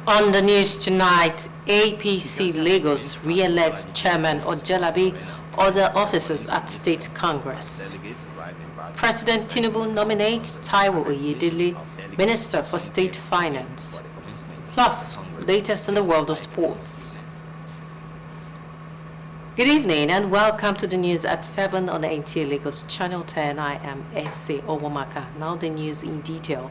On the news tonight, APC Lagos re-elects Chairman Ojelabi, other officers at State Congress. President Tinubu nominates Taiwo Oyedele, Minister for State Finance. Plus, latest in the world of sports. Good evening and welcome to the news at 7 on the NTA Lagos Channel 10. I am S.A. Owomaka. Now the news in detail.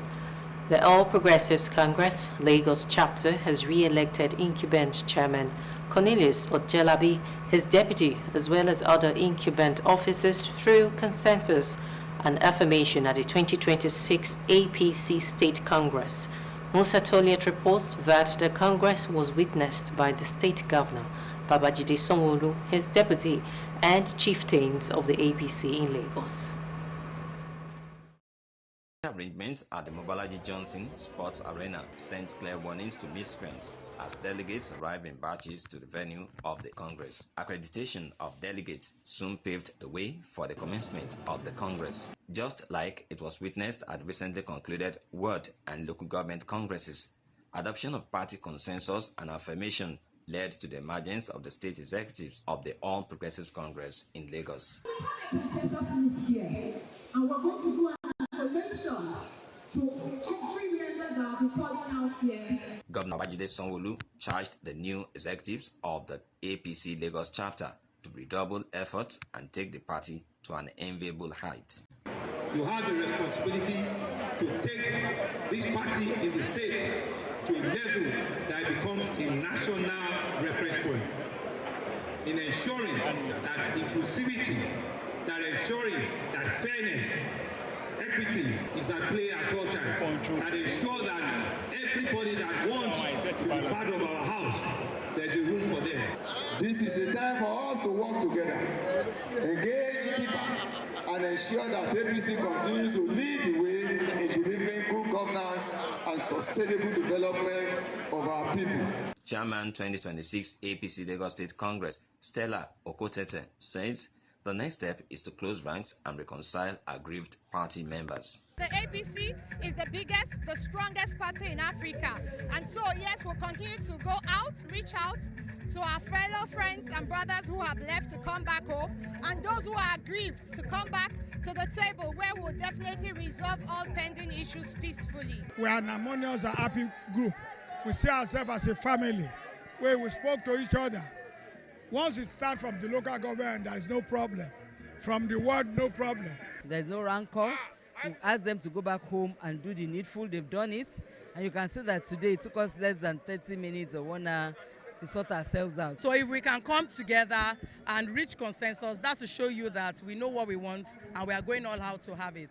The All Progressives Congress Lagos chapter has re-elected incumbent chairman Cornelius Ojelabi, his deputy, as well as other incumbent officers through consensus and affirmation at the 2026 APC State Congress. Musa Toliet reports that the Congress was witnessed by the state governor, Babajide Sanwo-Olu, his deputy, and chieftains of the APC in Lagos. Arrangements at the Mobalaji Johnson Sports Arena sent clear warnings to miscreants as delegates arrived in batches to the venue of the Congress. Accreditation of delegates soon paved the way for the commencement of the Congress, just like it was witnessed at recently concluded World and local government congresses. Adoption of party consensus and affirmation led to the emergence of the state executives of the All Progressives Congress in Lagos. And we're going to do an affirmation to every member that will be calling out here. Governor Babajide Sanwo-Olu charged the new executives of the APC Lagos chapter to redouble efforts and take the party to an enviable height. You have the responsibility to take this party in the state to a level that becomes a national reference point in ensuring that inclusivity, that ensuring that fairness, equity is at play at all times, that ensure that everybody that wants to be part of our house, there's a room for them. This is a time for us to work together, engage deeper, and ensure that APC continues to lead the way in delivering good governance and sustainable development of our people. Chairman 2026 APC Lagos State Congress, Stella Okotete, says the next step is to close ranks and reconcile aggrieved party members. The APC is the biggest, the strongest party in Africa. And so, yes, we'll continue to go out, reach out to our fellow friends and brothers who have left to come back home, and those who are aggrieved to come back to the table where we'll definitely resolve all pending issues peacefully. We are an harmonious and happy group. We see ourselves as a family where we spoke to each other. Once it starts from the local government, there is no problem. From the world, no problem. There's no rancor. We ask them to go back home and do the needful. They've done it. And you can see that today it took us less than 30 minutes or 1 hour to sort ourselves out. So if we can come together and reach consensus, that's to show you that we know what we want and we are going all out to have it.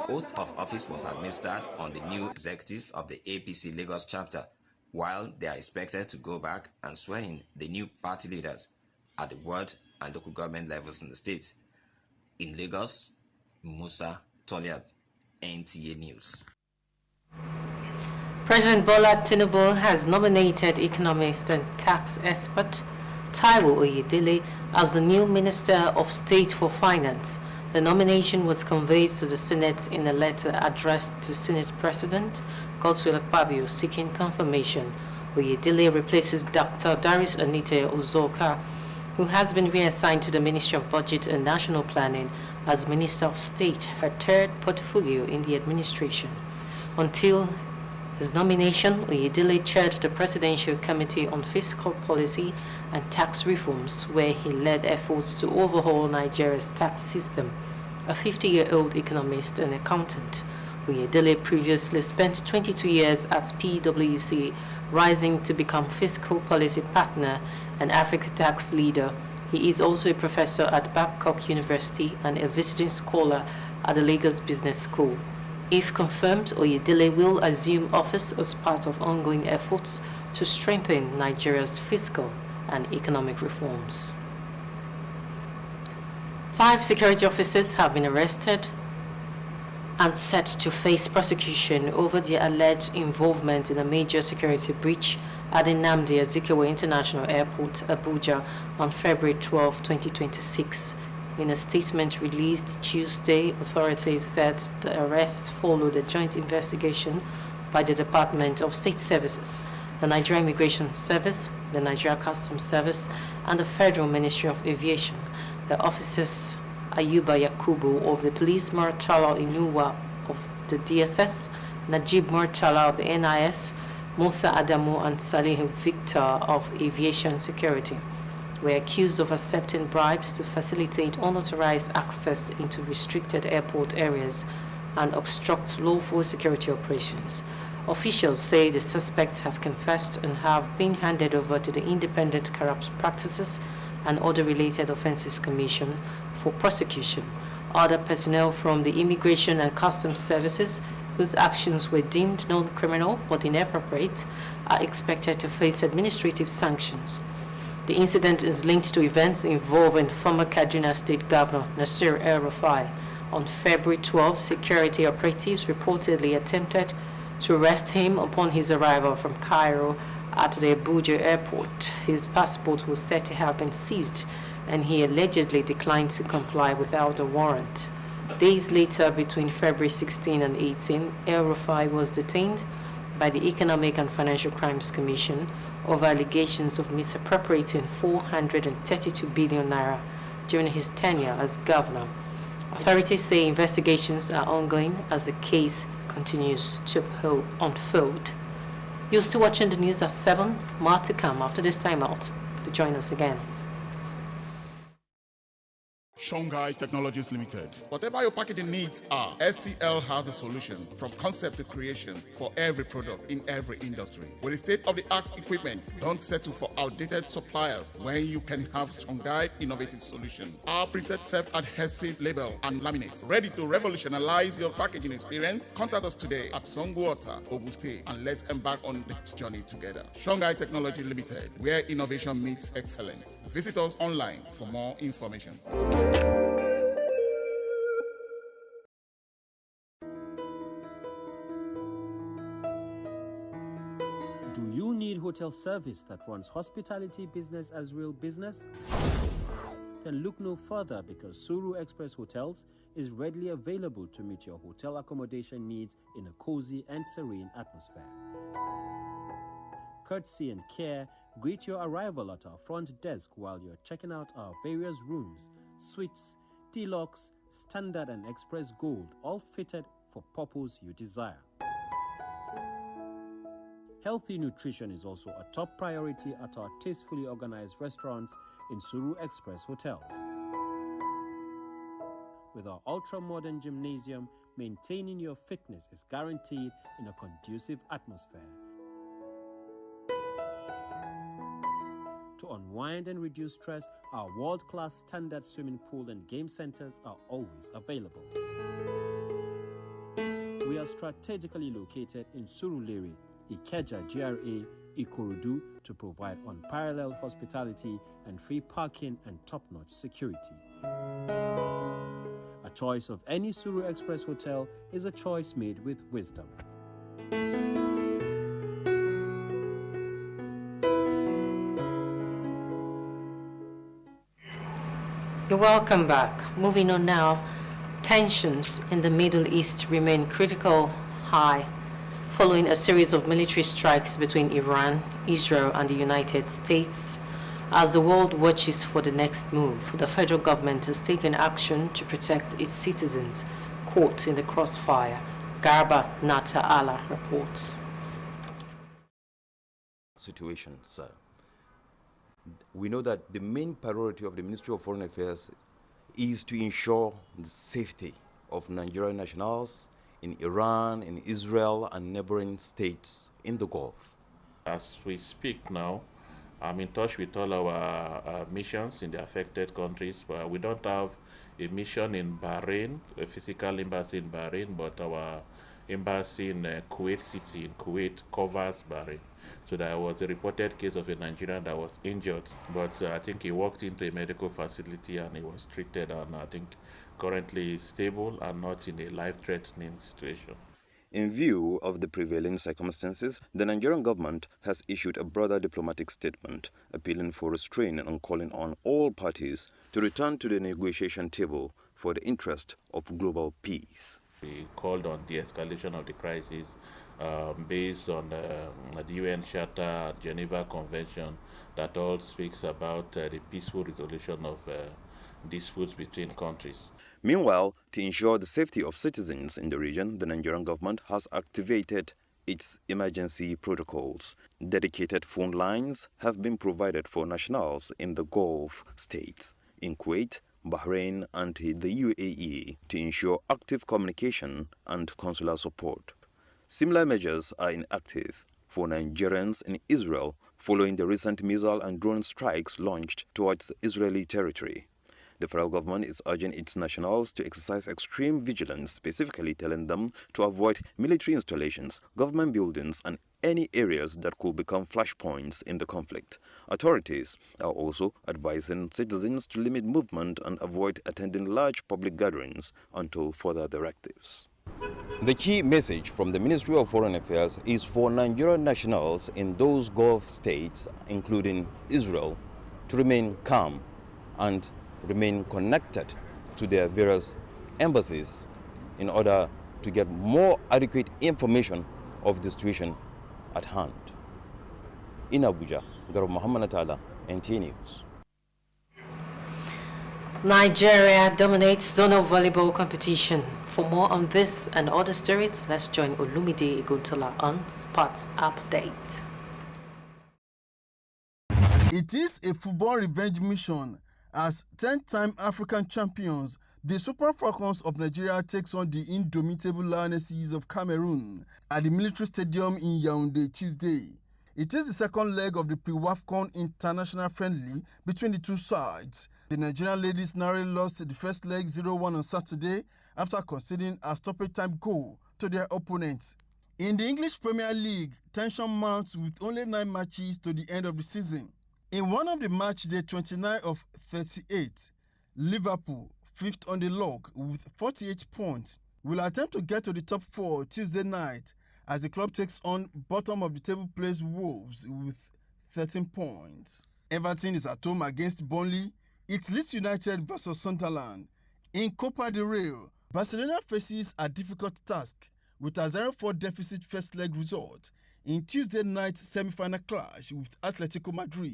Oath of office was administered on the new executives of the APC Lagos chapter, while they are expected to go back and swear in the new party leaders at the ward and local government levels in the state. In Lagos, Musa Toliat, NTA News. President Bola Tinubu has nominated economist and tax expert Taiwo Oyedele as the new Minister of State for Finance. The nomination was conveyed to the Senate in a letter addressed to Senate President Godswill Akpabio seeking confirmation. Oyedele replaces Dr. Darius Anite Uzoka, who has been reassigned to the Ministry of Budget and National Planning as Minister of State, her third portfolio in the administration. Until his nomination, Oyedele chaired the Presidential Committee on Fiscal Policy and Tax Reforms, where he led efforts to overhaul Nigeria's tax system. A 50-year-old economist and accountant, Oyedele previously spent 22 years at PwC, rising to become fiscal policy partner and Africa tax leader. He is also a professor at Babcock University and a visiting scholar at the Lagos Business School. If confirmed, Oyedele will assume office as part of ongoing efforts to strengthen Nigeria's fiscal and economic reforms. 5 security officers have been arrested and set to face prosecution over their alleged involvement in a major security breach at the Nnamdi Azikiwe International Airport, Abuja, on February 12, 2026. In a statement released Tuesday, authorities said the arrests followed a joint investigation by the Department of State Services, the Nigeria Immigration Service, the Nigeria Customs Service, and the Federal Ministry of Aviation. The officers Ayuba Yakubu of the Police, Murtala Inuwa of the DSS, Najib Murtala of the NIS, Musa Adamu and Salih Victor of Aviation Security were accused of accepting bribes to facilitate unauthorized access into restricted airport areas and obstruct lawful security operations. Officials say the suspects have confessed and have been handed over to the Independent Corrupt Practices and Other Related Offences Commission for prosecution. Other personnel from the Immigration and Customs Services, whose actions were deemed non-criminal but inappropriate, are expected to face administrative sanctions. The incident is linked to events involving former Kaduna State Governor Nasir El-Rufai. On February 12, security operatives reportedly attempted to arrest him upon his arrival from Cairo at the Abuja airport. His passport was said to have been seized, and he allegedly declined to comply without a warrant. Days later, between February 16 and 18, El-Rufai was detained by the Economic and Financial Crimes Commission over allegations of misappropriating 432 billion naira during his tenure as governor. Authorities say investigations are ongoing as the case continues to unfold. You're still watching the news at 7. More to come after this time out. To join us again. Shanghai Technologies Limited. Whatever your packaging needs are, STL has a solution from concept to creation for every product in every industry. With the state-of-the-art equipment, don't settle for outdated suppliers when you can have Shanghai innovative solution. Our printed self-adhesive label and laminates ready to revolutionize your packaging experience. Contact us today at Songwater, Ogun State, and let's embark on this journey together. Shanghai Technology Limited, where innovation meets excellence. Visit us online for more information. Do you need hotel service that runs hospitality business as real business? Then look no further, because Suru Express Hotels is readily available to meet your hotel accommodation needs in a cozy and serene atmosphere. Courtesy and care greet your arrival at our front desk while you're checking out our various rooms, suites, deluxe, standard and express gold, all fitted for purpose you desire. Healthy nutrition is also a top priority at our tastefully organized restaurants in Suru Express Hotels. With our ultra-modern gymnasium, maintaining your fitness is guaranteed in a conducive atmosphere. To unwind and reduce stress, our world-class standard swimming pool and game centers are always available. We are strategically located in Surulere, Ikeja GRA, Ikorodu, to provide unparalleled hospitality and free parking and top-notch security. A choice of any Suru Express hotel is a choice made with wisdom. You're welcome back. Moving on now, tensions in the Middle East remain critical high following a series of military strikes between Iran, Israel, and the United States. As the world watches for the next move, the federal government has taken action to protect its citizens caught in the crossfire. Garba Nata Allah reports. Situation, sir. We know that the main priority of the Ministry of Foreign Affairs is to ensure the safety of Nigerian nationals in Iran, in Israel, and neighboring states in the Gulf. As we speak now, I'm in touch with all our missions in the affected countries. We don't have a mission in Bahrain, a physical embassy in Bahrain, but our embassy in Kuwait City in Kuwait covers Bahrain. So there was a reported case of a Nigerian that was injured, but I think he walked into a medical facility and he was treated, and I think currently is stable and not in a life-threatening situation. In view of the prevailing circumstances, the Nigerian government has issued a broader diplomatic statement appealing for restraint and calling on all parties to return to the negotiation table for the interest of global peace. We called on the escalation of the crisis based on the UN Charter, Geneva Convention, that all speaks about the peaceful resolution of disputes between countries. Meanwhile, to ensure the safety of citizens in the region, the Nigerian government has activated its emergency protocols. Dedicated phone lines have been provided for nationals in the Gulf states, in Kuwait, Bahrain, and the UAE to ensure active communication and consular support. Similar measures are inactive for Nigerians in Israel following the recent missile and drone strikes launched towards Israeli territory. The federal government is urging its nationals to exercise extreme vigilance, specifically telling them to avoid military installations, government buildings, and any areas that could become flashpoints in the conflict. Authorities are also advising citizens to limit movement and avoid attending large public gatherings until further directives. The key message from the Ministry of Foreign Affairs is for Nigerian nationals in those Gulf states, including Israel, to remain calm and remain connected to their various embassies in order to get more adequate information of the situation at hand. In Abuja, Garba Muhammad Atala, NTA News. Nigeria dominates zonal volleyball competition. For more on this and other stories, let's join Olumide Iguntola on Sports Update. It is a football revenge mission as 10-time African champions. The Super Falcons of Nigeria takes on the indomitable Lionesses of Cameroon at the military stadium in Yaoundé Tuesday. It is the second leg of the pre-WAFCON international friendly between the two sides. The Nigerian ladies narrowly lost the first leg 0-1 on Saturday after conceding a stoppage time goal to their opponents. In the English Premier League, tension mounts with only 9 matches to the end of the season. In one of the match day 29 of 38, Liverpool, 5th on the log with 48 points, will attempt to get to the top 4 Tuesday night as the club takes on bottom of the table place Wolves with 13 points. Everton is at home against Burnley. It's Leeds United versus Sunderland. In Copa del Rey, Barcelona faces a difficult task with a 0-4 deficit first leg result in Tuesday night's semi-final clash with Atletico Madrid.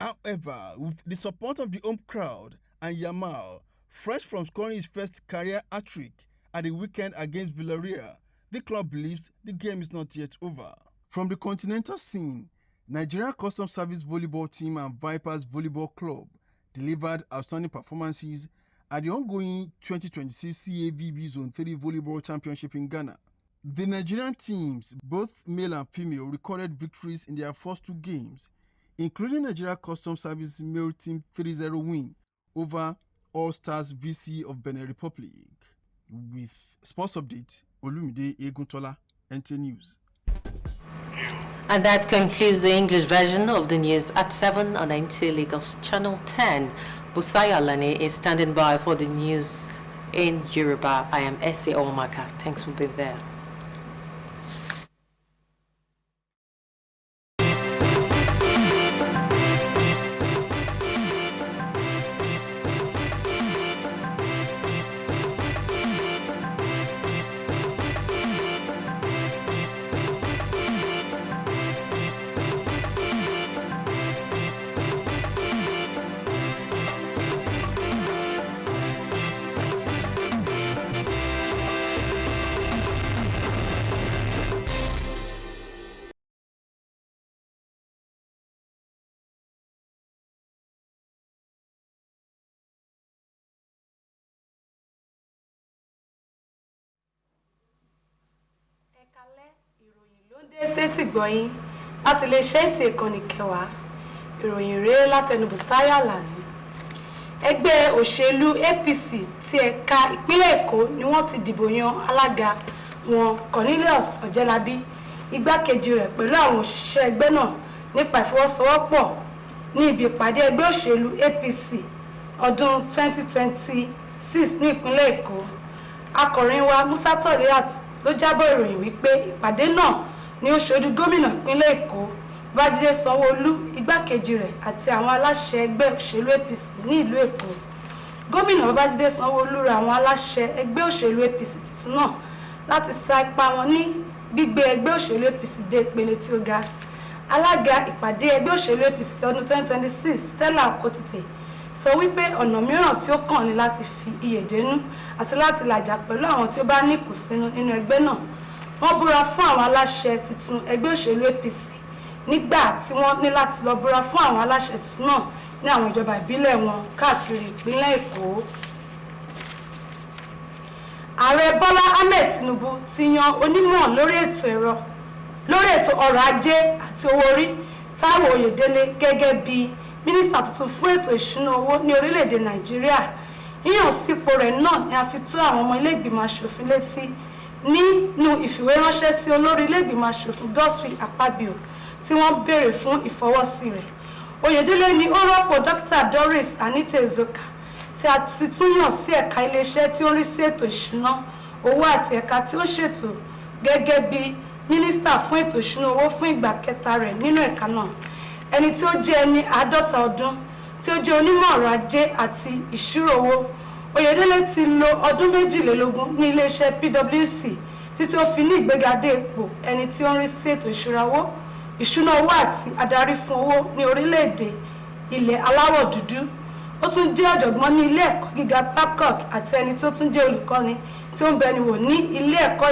However, with the support of the home crowd and Yamal, fresh from scoring his first career hat-trick at the weekend against Villarreal, the club believes the game is not yet over. From the continental scene, Nigeria Customs Service Volleyball Team and Vipers Volleyball Club delivered outstanding performances at the ongoing 2026 CAVB Zone 3 Volleyball Championship in Ghana. The Nigerian teams, both male and female, recorded victories in their first 2 games, including Nigeria Customs Service male team 3-0 win over All Stars VC of Benin Republic. With Sports Update, Olumide Eguntola, NTA News. And that concludes the English version of the news at 7 on NTA Lagos Channel 10. Busaya Lani is standing by for the news in Yoruba. I am Essie Omaka. Thanks for being there. sétí gbọ̀yìn láti lè ṣe ètò ìkànnì kẹwàá ìròyìn rèé látẹnu Bùsáyọ̀ Àlàní. Ẹgbẹ́ òṣèlú APC ti ẹ̀ka ìpínlẹ̀ Èkó ni wọ́n ti dìbò yan alága wọn Cornelius Ọ̀jẹ́lábí igbákejì rẹ̀ pẹ̀lú àwọn òṣìṣẹ́ ẹgbẹ́ náà nípa ìfọwọ́sowọ́pọ̀ ní ibi ìpàdé ẹgbẹ́ òṣèlú APC ọdún 2026 ní ìpínlẹ̀ Èkó. Akọ̀ròyìn wa Musa Toliat ló jábọ̀ ìròyìn wípé ìpàdé náà ni ó ṣojú gómìnà ìpínlẹ̀ Èkó Babájídé Sanwó-Olú igbákejì rẹ̀ àti àwọn aláṣẹ ẹgbẹ́ òṣèlú APC ní ìlú Èkó. Gómìnà Babájídé Sanwó-Olú rọ àwọn aláṣẹ ẹgbẹ́ òṣèlú APC tuntun náà láti sa ipá wọn ní gbígbé ẹgbẹ́ òṣèlú APC dé ìpele tí ó ga. Alága ìpàdé ẹgbẹ́ òṣèlú APC ọdún 2026 Stella Akotite sọ wípé ọ̀nà mìíràn tí ó kàn ní láti fi iyè dénú àti láti làjà pẹ̀lú àwọn tí ó bá ní ìkùnsínú nínú ẹgbẹ́ náà. Wọ́n búra fún àwọn aláṣẹ tuntun ẹgbẹ́ òṣèlú APC nígbà tí wọ́n ní láti lọ búra fún àwọn aláṣẹ tuntun náà ní àwọn ìjọba ìbílẹ̀ wọn káàkiri ìpínlẹ̀ Èkó. Ààrẹ Bọ́lá Ahmed Tinubu ti yan onímọ̀ lórí ètò ọrọ̀ ajé àti owó orí Táíwò Oyèdélé gẹ́gẹ́ bí mínísítà tuntun fún ètò ìṣúná owó ní orílẹ̀-èdè Nàìjíríà. Yíyàn sípò rẹ̀ náà ni a fi tó àwọn ọmọ ilé ìgbìmọ̀ aṣòfin létí nínú ìfìwéránṣẹ́ sí olórí ilé ìgbìmọ̀ aṣòfin Godswill Akpabio tí wọ́n béèrè fún ìfọwọ́sí rẹ̀. Oyèdélé ni ó rọ́pò Dr. Doris Anita Ezoka tí a ti tún yàn sí ẹ̀ka iléeṣẹ́ tí ó ń rí sí ètò ìṣúná owó àti ẹ̀ka tí ó ṣètò gẹ́gẹ́ bí mínísítà fún ètò ìṣúná owó fún ìgbà kẹta rẹ̀ nínú ẹ̀ka náà. Ẹni tí ó jẹ́ ẹni 50 ọdún tí ó jẹ́ onímọ̀ ọ̀rọ̀ ajé àti ìṣirò owó. Oyèdélé ti lo ọdún 22 ní iléeṣẹ́ PwC títí ó fi ní ìgbéga dé ipò ẹni tí ó ń rí sí ètò ìṣúná owó àti adarí fún owó ní orílẹ̀-èdè ilẹ̀ aláwọ̀ dúdú. Ó tún jẹ́ ọ̀jọ̀gbọ́n ní ilé ẹ̀kọ́ gíga Babcock àti ẹni tí ó tún jẹ́ olùkọ́ni tí ó ń bẹni wò ní ilé ẹ̀kọ́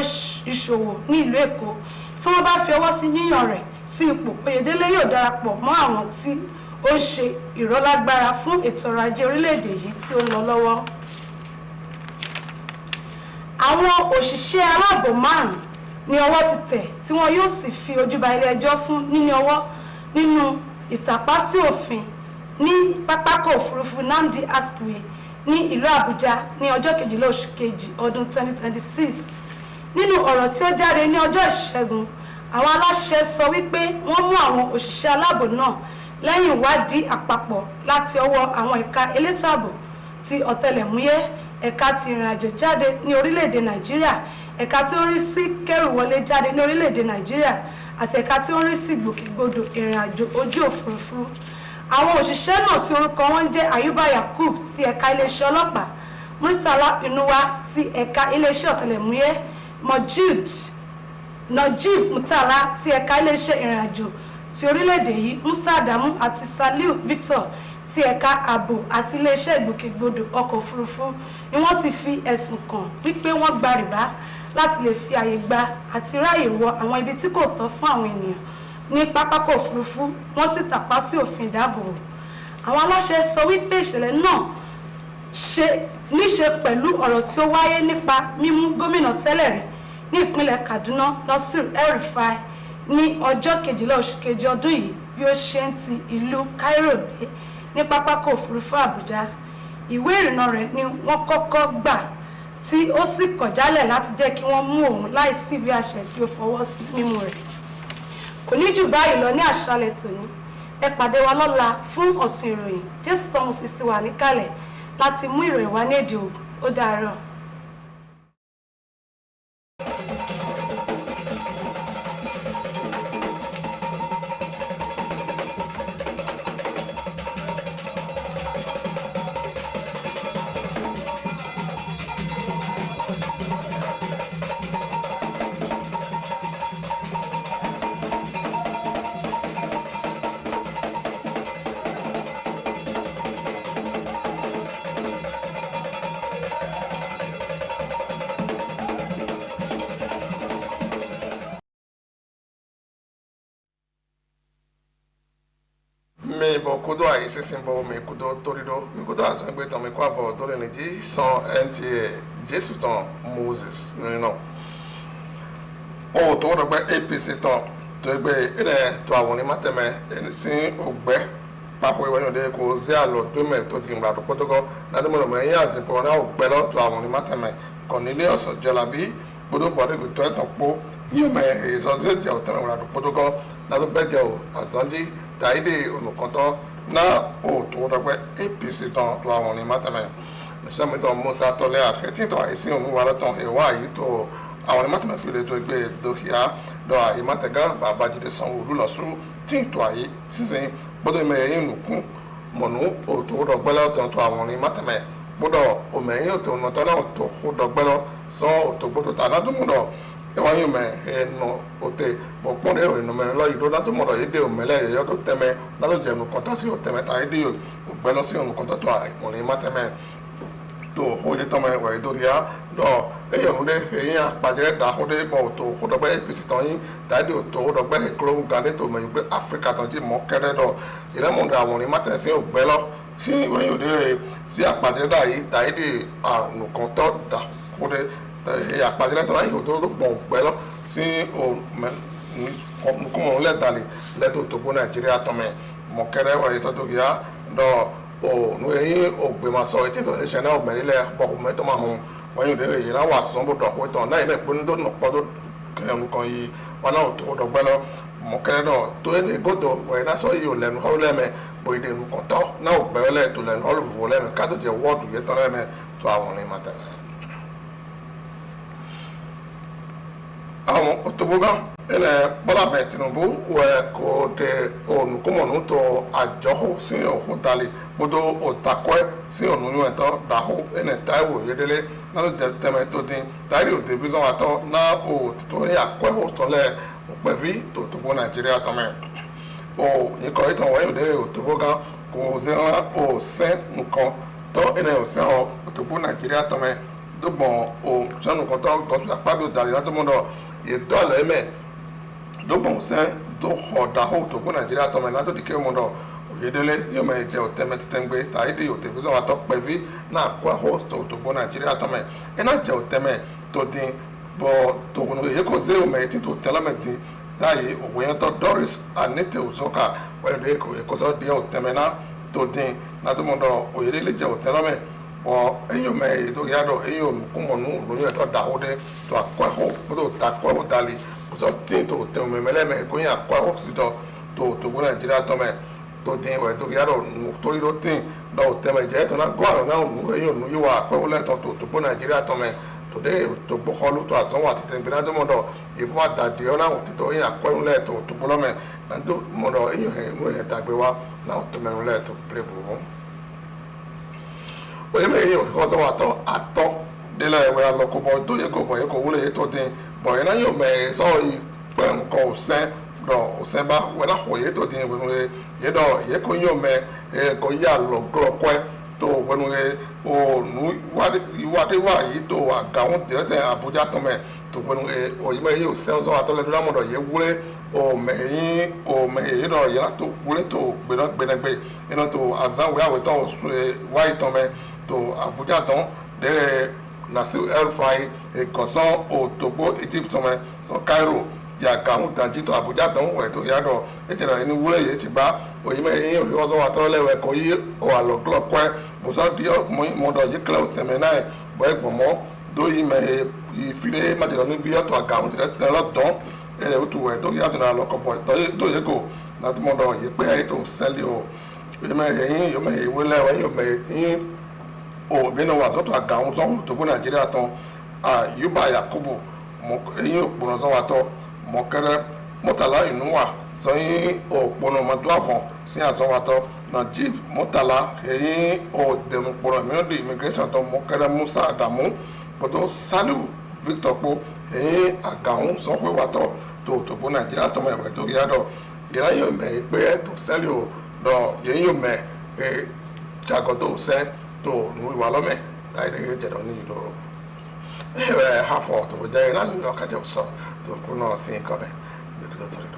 ìṣòwò ní ìlú Èkó. Tí wọ́n bá fi ọwọ́ sí yíyàn rẹ̀ sí ipò, Oyèdélé yóò darapọ̀ mọ́ àwọn tí ó ń ṣe ìrólágbára fún ètò ọrọ̀ ajé orílẹ̀-èdè yìí tí ó ń lọ lọ́wọ́. Àwọn òṣìṣẹ́ aláàbò 5 ní ọwọ́ ti tẹ̀ tí wọn yóò sì fi ojú ba ilé ẹjọ́ fún níní ọwọ́ nínú ìtàpá sí òfin ní pápákọ̀ òfurufú Nnamdi Azikiwe ní ìlú Àbújá ní ọjọ́ 12 oṣù kejì ọdún 2026. Nínú ọ̀rọ̀ tí ó jáde ní ọjọ́ Ìṣẹ́gun, àwọn aláṣẹ sọ wípé wọ́n mú àwọn òṣìṣẹ́ aláàbò náà lẹ́yìn ìwádìí àpapọ̀ láti ọwọ́ àwọn ẹ̀ka elétò ààbò ti ọ̀tẹlẹ̀múyẹ́, ẹ̀ka ti ìrìnàjò jáde ní orílẹ̀-èdè Nàìjíríà, ẹ̀ka tí ó ń rí sí kẹ́rùwọlé jáde ní orílẹ̀-èdè Nàìjíríà àti ẹ̀ka tí ó ń rí sí ìgbòkègbodò ìrìnàjò ojú òfurufú. Àwọn òṣìṣẹ́ náà tí orúkọ wọn jẹ́ Ayuba Yakub ti ẹ̀ka iléeṣẹ́ ọlọ́pàá, Murtala Inuwa ti ẹ̀ka iléeṣẹ́ ọ̀tẹlẹ̀múyẹ́, Najib Murtala ti ẹ̀ka iléeṣẹ́ ìrìnàjò ti orílẹ̀-èdè yìí, Musa Adamu àti Saliu Victor ti ẹ̀ka ààbò àti iléeṣẹ́ ìgbòkègbodò ọkọ̀ òfurufú ni wọ́n ti fi ẹ̀sùn kàn wípé wọ́n gba rìbá láti lè fi àyè gba àti ráàyè wọ àwọn ibi tí kò tọ́ fún àwọn ènìyàn ní pápákọ̀ òfurufú, wọ́n sì tàpá sí òfin ìdáàbòbò. Àwọn aláṣẹ sọ wípé ìṣẹ̀lẹ̀ náà níṣe pẹ̀lú ọ̀rọ̀ tí ó wáyé nípa mímú gómìnà tẹ́lẹ̀ rí ní ìpínlẹ̀ Kaduna Nasir El-Rufai ní ọjọ́ 12 oṣù kejì ọdún yìí bí ó ṣe ń ti ìlú Cairo dé ní pápákọ̀ òfurufú Àbújá. Ìwé ìrìnnà rẹ̀ ni wọ́n kọ́kọ́ gbà tí ó sì kọ̀ jálẹ̀ láti jẹ́ kí wọ́n mú òun láìsí ìwé àṣẹ tí ó fọwọ́ sí mímú rẹ̀. Kò ní jù báyìí lọ ní àṣálẹ́ tòní. Ẹ pàdé wa lọ́la fún ọ̀tun ìròyìn. Jésù Thomas ti wà níkàlẹ̀ láti mú ìròyìn wá ní èdè Ògùn. Ó dàárọ̀. me bo kudo a ise simbo me kudo torido me kudo aso egbe ton me kwa vo dole neji son NTA Jesus ton Moses no o to do pe APC ton to egbe ere to awon ni mateme sin ogbe papo iwe no de ko ze alo to me to ti ngbra to potogo na de mo yin asin po na ogbe lo to awon ni mateme Cornelius Ọ̀jẹ́lábí bodo body go to to po you me so se je o tan ra do bodo ko na to be je o asanji daide onukoto na o to do pe APC ton to awon ni matame se mi to Musa to le afeti to isi onu wa lo ton e wa yi to awon ni matame fi le to gbe dokia do imatega Babajide Sanwo-Olu lo su tin to ayi sisin bodo me yin nukun monu o to do gbele ton to awon ni matame bodo o me yin to no to na to do gbele so o to bodo ta na du mu do e wa yin me no o te bo pon de o no me lo ido na to mo do ide o me le yo to teme na lo je nu kon ta si o teme ta ide o gbele si onu kon to awon ni matame to o je to me wa ido ya do e yo nde e yan apajere da ho de bo to ho do gbe APC ton yin da de o to ho do gbe ekro ga de to me gbe Africa ton ji mo kere do ire mo da awon ni matame si o gbe lo si won yo de si apajere da yi da ide nu kon to da ho de e apajere to yi o to bo gbe lo si o me ko le dali le to go Nigeria to me mo kere wa so to ya do o nu e o gbe ma so ti to se na o me le bo me to ma hun wọ́n yóò dé èyí náà wà sọ́n bó dọ̀kọ́ ìtàn náà ilé ìpinnu tó nọ̀pọ̀ tó kẹrin kan yìí wọn náà tó dọ̀gbẹ́ lọ mọ̀kẹ́rẹ́ náà tó ní gòdò wọ̀nyí náà sọ yìí ò lẹ́nu họ́ lẹ́mẹ̀ bó ìdè nǹkan tọ́ náà ò gbẹ́ lẹ́ tó lẹ́nu họ́ lùfò lẹ́mẹ̀ ká tó jẹ́ wọ́ọ̀dù yẹ tán lẹ́mẹ̀ tó àwọn ọ̀rìn màtẹ̀. àwọn òtòbógá ilẹ̀ Bọ́lá bẹ̀ Tinubu wẹ̀ kò dé ònùkúmọ̀nù tó àjọhù sí òhun dalẹ̀ gbọdọ òtakọ sí ònùyún ẹtọ dàhù ẹnẹ Táíwò Oyèdélé náà tẹmẹ tó dín táyì òde bí sọwọ àtọ náà òtítọ ní àkọẹwò tọlẹ òpẹbí tòtòbó Nàìjíríà tọmẹ ò yíkọ ìtàn wọnyí òde òtòbó gan kò sẹwọn òsẹ nǹkan tọ ẹnẹ òsẹ òtòbó Nàìjíríà tọmẹ dọgbọn òsẹnu kan tọ gọsùn àpábí òdàlẹ látọmọdọ yẹtọ àlẹmẹ dọgbọn òsẹ tó họ dàhù òtòbó Nàìjíríà tọmẹ látọdìkẹ ọmọdọ Oyèdélé yóò máa jẹ òtẹ́mẹ́ títẹ́ngbé tàídì òtẹ́gbẹ́sọ̀ àtọ́ pẹ̀ví náà kó àhó tòbó Nàìjíríà tọ́mẹ̀ ẹ̀ náà jẹ òtẹ́mẹ́ tó dín bọ́ tòun èyí kò zé òmẹ̀ tí tó tẹ́lẹ̀mẹ̀ dín dáyé òwò yẹn tọ́ Doris Anite Uzoka pẹ̀lú èkó sọ́ di òtẹ́mẹ́ náà tó dín nàdúmọ̀dọ̀ Oyèdélé jẹ òtẹ́lẹ̀mẹ̀ bọ́ ẹ̀yìn òmẹ̀ èyí tó yàdọ̀ ẹ̀yìn òmùkúmọ̀nù lóyún ẹ̀tọ́ dàhódé tó àkó àhó tó ta àkó àhó dalì kò sọ́ dín tó tẹ̀ òmẹ̀mẹ́lẹ́mẹ̀ kó yẹn àkó àhó sí tó tòbó Nàìjíríà tọ́mẹ̀ tó dín ìwà ètò ìyá tó rí ló dín lọ tẹmẹ jẹ tó náà gbọ́ àrùn náà nù eyín ònú yíwà àpẹwọlẹ tó bó Nàìjíríà tọmẹ tó dé tó gbọkọlù tó àsanwó àti tẹngbẹrẹ náà tó mọdọ ìfún àdàdé ọ náà títọ eyín àpẹwọlẹ tó bó lọmẹ náà tó mọdọ eyín inú ẹ dàgbé wa náà tó mẹrùnlẹ tó péré bò wọn. òye mi eyín òkè kọ́tọ́ wà tọ́ àtọ́ délẹ̀ ẹ̀wẹ̀ alọ́kọ̀bọ̀ tó yẹ kó bọ̀ yẹ kó wúlò yẹ tó dín bọ̀ yẹn náà yóò mẹ sọ pẹ̀lú nǹkan òsẹ́n bá wẹ̀ náà kò yẹ tó dín ìwé nù yedɔ yeko nyo me ko ya lo glokwe to wenu o nu wade wa yi to agaun direte Abuja to me to wenu o yime yo senso atole dura modo ye wure o me yedɔ yena to wure to gbenegbe eno to azan we awe to su wa ito me to Abuja ton de Nasir El-Rufai koson o Togo Egypt to me so Cairo ya gaun danji to Abuja ton we to yado ejera eni wure ye ti ba oyime yin o so wa to lewe ko yi o alo clock kwa bo so di mo do yi cloud teme na bo egbomo do yi me yi fire ma de no bi to account de lo don ele o tu we to ya na lo ko bo do ye ko na to mo do yi pe ai to sell o oyime yin yo me yi wo lewe yo me yin o mi no wa so to account to bo Nigeria ton Yuba Yakubu mo yin o po so wa to mo kere motala inuwa sọyìn òpónà mọdúàfọn sí àsọwàtọ Najib Murtala èyí òdẹnupọrọ mìíràn immigration tó Mọkẹrẹ Musa Adamu pọtó Saliu Victor po èyí àgàhùn sọpẹwàtọ tó tòbó Nàìjíríà tọmọ ẹwẹ tó yàdọ yìí yóò mẹ ẹgbẹ tó sẹlẹ o dọ yìí yóò mẹ ẹ jagọdọ sẹ tó nu ìwà lọmẹ láìdẹ yóò jẹdọ ní ìlú ẹ hàfọ tó bó jẹ yìí náà nílò kájọ sọ tó kú náà sí nǹkan bẹ ní kí tó tọrọ.